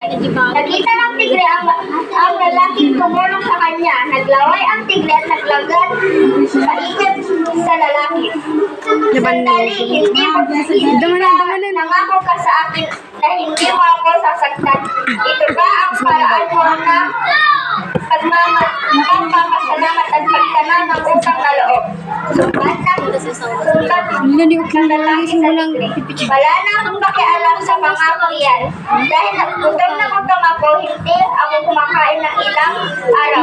Nakita ng tigre ang lalaking tumulong sa kanya. Naglaway ang tigre at naglagat paikot sa lalaki. Sandali, hindi ba nangako ka sa akin na hindi mo ako sasaktan? Ito ba ang paraan mo na pagpapasalamat at pagtanaw ng utang na loob? Sumbat ng lalaki sa tigre. Wala na akong pakialam sa pangako iyan. Dahil gutom na gutom ako, hindi ako kumakain ng ilang araw.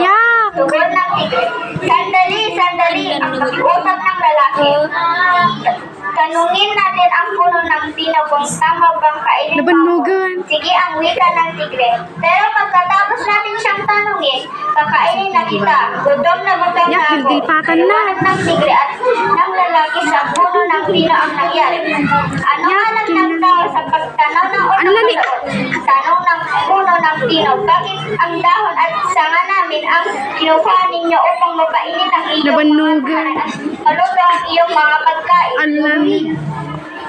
Tugon ng tigre. Sandali, ang pakiusap ng lalaki. Tanungin natin ang puno ng pino kung tama bang kainin mo ako. Sige ang wika ng tigre. Pero pagkatapos natin siyang tanungin, kakainin na kita. Gutom na gutom na ako. Paliwanag ng tigre at ng lalaki sa puno ng pino ang nangyari. Ano alam ng tao sa pagtanaw ng utang na loob? Tanong ng puno ng pino, bakit ang dahon at sanga namin ang kinukuha ninyo upang mapainit ang iyong maluto ang iyong mga pagkain?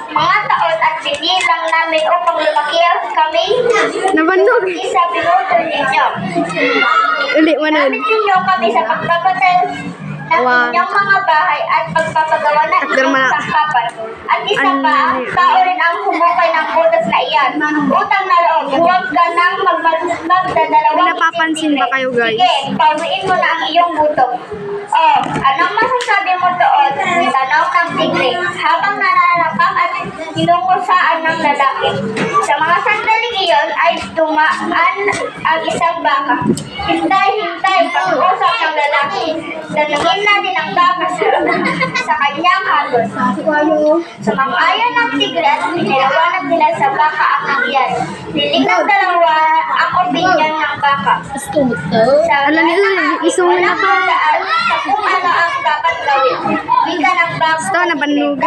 Mga taon at binilang namin upang lumaki kami. Isa pinuto ninyo. Gamit ninyo kami sa pagpapatay ng inyong mga bahay at pagpapagawa ng inyong sangkapan. At isa pa, ang tao rin ang humukay ng utos na iyan. Utang na loob, huwag ka nang magdadalawang isip. Sige, pawiin mo na ang iyong gutom. Anong masasabi mo doon? Tanong ng tigre habang nananakam at kinungusaan ng lalaki. Sa mga sandaling iyon ay dumaan ang isang baka. Hintay, pag-uusap ng lalaki. Tanungin natin ang baka sa kanyang halos. Sumang-ayon ng tigre at piniliwanag nila sa baka ang nangyari. Piling ng dalawa ang opinyon ng baka. Sa walang handaan sa kung ano ang dapat gawin. Wika ng baka.